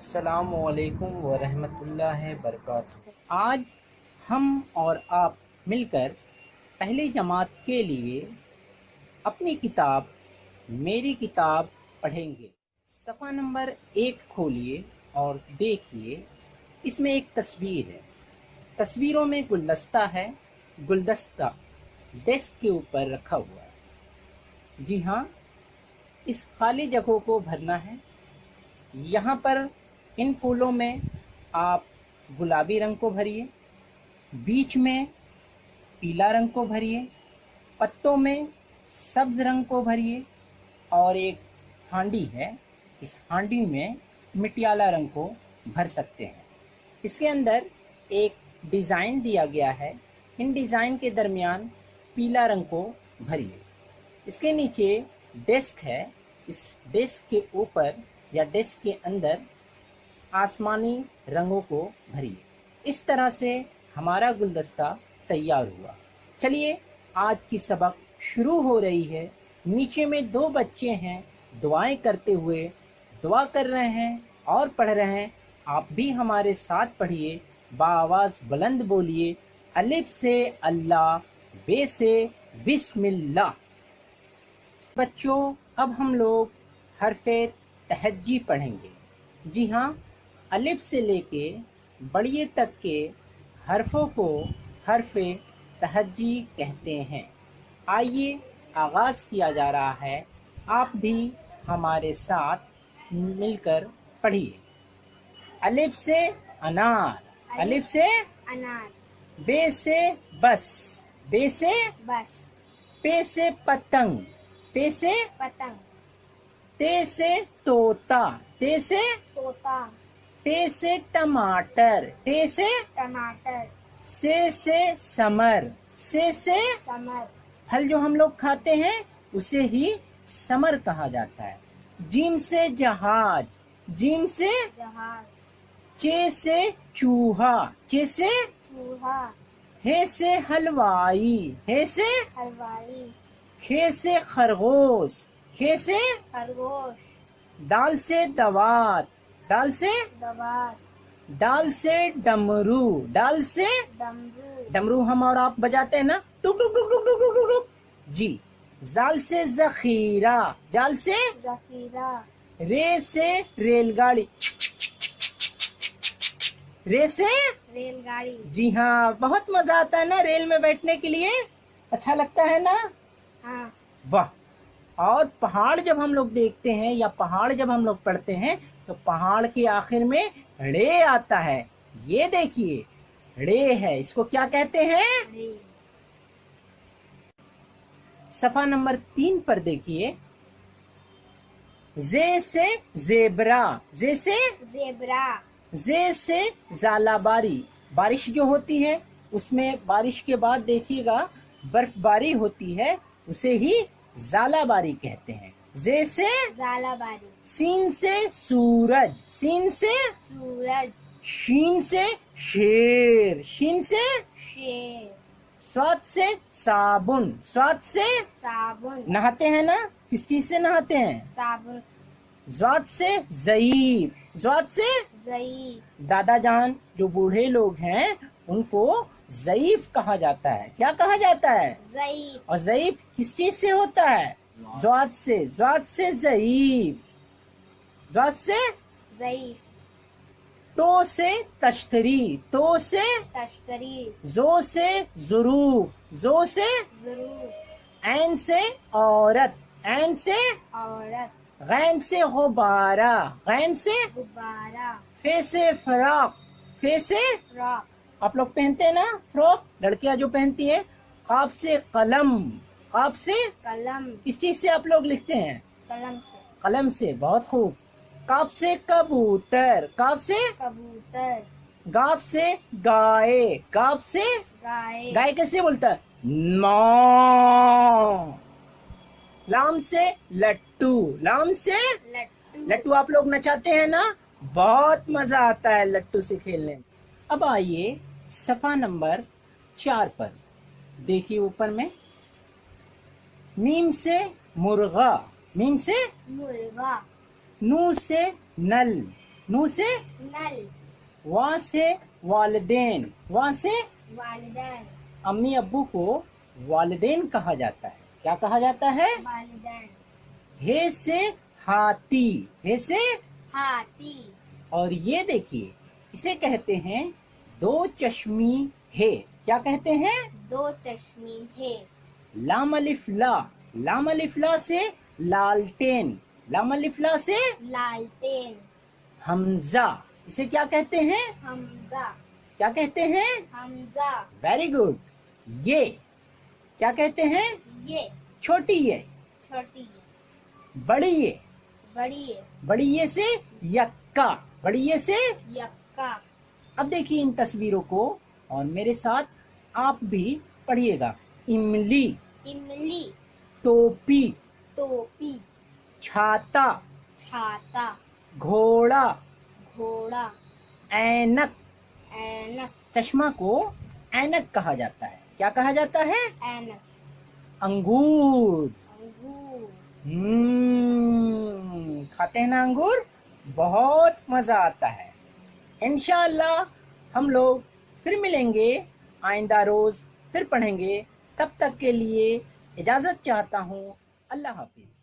السلام علیکم ورحمۃ اللہ وبرکاتہ۔ آج ہم اور آپ مل کر پہلی جماعت کے لیے اپنی کتاب میری کتاب پڑھیں گے۔ صفحہ نمبر 1 کھولیے اور دیکھیے، اس میں ایک تصویر ہے۔ تصویروں میں گلدستہ ہے، گلدستہ ڈیسک کے اوپر رکھا ہوا ہے۔ جی ہاں، اس خالی جگہوں کو بھرنا ہے۔ یہاں پر ان پھولوں میں آپ گلابی رنگ کو بھریے، بیچ میں پیلا رنگ کو بھریے، پتوں میں سبز رنگ کو بھریے، اور ایک ہانڈی ہے، اس ہانڈی میں مٹیالہ رنگ کو بھر سکتے ہیں۔ اس کے اندر ایک ڈیزائن دیا گیا ہے، ان ڈیزائن کے درمیان پیلا رنگ کو بھریے۔ اس کے نیچے ڈیسک ہے، اس ڈیسک کے اوپر یا ڈیسک کے اندر آسمانی رنگوں کو بھریے۔ اس طرح سے ہمارا گلدستہ تیار ہوا۔ چلیے، آج کی سبق شروع ہو رہی ہے۔ نیچے میں 2 بچے ہیں، دعائیں کرتے ہوئے دعا کر رہے ہیں اور پڑھ رہے ہیں۔ آپ بھی ہمارے ساتھ پڑھیے، بآواز بلند بولیے، الف سے اللہ، بے سے بسم اللہ۔ بچوں، اب ہم لوگ حرف تہجی پڑھیں گے۔ جی ہاں، الف سے لے کے بڑیے تک کے حرفوں کو حرف تہجی کہتے ہیں۔ آئیے آغاز کیا جا رہا ہے، آپ بھی ہمارے ساتھ مل کر پڑھیے۔ الف سے انار، الف سے انار، بے سے بس، بے سے بس، پے سے پتنگ، پے سے پتنگ، تے سے طوطا، تے سے طوطا، ٹے سے ٹماٹر، ٹے سے ٹماٹر، سے سمر، سے سمر، پھل جو ہم لوگ کھاتے ہیں اسے ہی سمر کہا جاتا ہے۔ جیم سے جہاز، جیم سے جہاز، چے سے چوہا، چے سے چوہا، ہے سے حلوائی، ہے سے حلوائی، کھے سے خرگوش، کھے سے خرگوش، دال سے دوات، دال سے دوات، ڈال سے ڈمرو، ڈال سے ڈمرو، ڈمرو ہم اور آپ بجاتے ہیں نا، ٹک ٹک ٹک ٹک ٹک ٹک ٹک۔ جی، زال سے ذخیرہ، جال سے ذخیرہ، رے سے ریل گاڑی، رے سے ریل گاڑی، جی ہاں، بہت مزہ آتا ہے نا ریل میں بیٹھنے کے لیے، اچھا لگتا ہے نا؟ ہاں، واہ۔ اور پہاڑ جب ہم لوگ دیکھتے ہیں یا پہاڑ جب ہم لوگ پڑھتے ہیں تو پہاڑ کے آخر میں ڑے آتا ہے۔ یہ دیکھیے، ڑے ہے، اس کو کیا کہتے ہیں؟ ڑے، صفحہ نمبر 3 پر دیکھیے، زے سے زیبرا، زے سے زیبرا، زے سے زالہ باری، بارش جو ہوتی ہے اس میں بارش کے بعد دیکھیے گا برف باری ہوتی ہے، اسے ہی زالہ باری کہتے ہیں۔ زے سے زالہ باری، سین سے سورج، سین سے سورج، شین سے شیر، شین سے شیر، سواد سے صابن، سواد سے صابن، نہاتے ہیں نا، کس چیز سے نہاتے ہیں؟ صابن، زواد سے ضعیف، زواد سے ضعیف، دادا جان جو بوڑھے لوگ ہیں ان کو ضعیف کہا جاتا ہے۔ کیا کہا جاتا ہے؟ ضعیف، اور ضعیف کس چیز سے ہوتا ہے؟ زواد سے، زواد سے ضعیف، زواد سے ضعیف، تو سے تشتری، تو سے تشتری، زو سے ظروف، زو سے ضرور، عین سے عورت، عین سے عورت، غین سے غبارہ، غین سے غبارہ، فے سے فراق، فے سے فراق، آپ لوگ پہنتے ہیں نا فراق، لڑکیاں جو پہنتی ہیں۔ قاف سے قلم، قاف سے قلم، کس چیز سے آپ لوگ لکھتے ہیں؟ قلم سے، قلم سے، بہت خوب۔ کاف سے کبوتر، کاف سے کبوتر، گاف سے گائے، گاف سے گائے، گائے کیسے بولتا ہے؟ ماں۔ لام سے لٹو، لام سے لٹو، لٹو آپ لوگ نچاتے ہیں نا، بہت مزہ آتا ہے لٹو سے کھیلنے میں۔ اب آئیے صفحہ نمبر 4 پر دیکھیے، اوپر میں میم سے مرغا، میم سے مرغا، نون سے نل، نون سے نل. وا سے والدین. وا سے والدین. امی ابو کو والدین کہا جاتا ہے. کیا کہا جاتا ہے؟ والدین. ہے سے ہاتھی. ہے سے ہاتھی. اور یہ دیکھیے اسے کہتے ہیں دو چشمی ہے. کیا کہتے ہیں؟ دو چشمی ہے. لام الف لا. لام الف لا سے لالٹین. لام الف لا سے لالٹین. حمزہ. اسے کیا کہتے ہیں؟ حمزہ. کیا کہتے ہیں؟ حمزہ. Very good. یہ کیا کہتے ہیں؟ یہ. چھوٹی یہ. چھوٹی. بڑی یہ. بڑی. بڑی یہ سے یکا. بڑی یہ سے. یکا. اب دیکھیے ان تصویروں کو اور میرے ساتھ آپ بھی پڑھیے گا. املی. املی. ٹوپی. ٹوپی. چھاتا. چھاتا. گھوڑا. گھوڑا. اینک. اینک. چشمہ کو اینک کہا جاتا ہے. کیا کہا جاتا ہے؟ اینک. انگور. انگور. کھاتے ہیں نا انگور؟ بہت مزہ آتا ہے. انشاءاللہ ہم لوگ پھر ملیں گے آئندہ روز، پھر پڑھیں گے. تب تک کے لیے اجازت چاہتا ہوں. اللہ حافظ.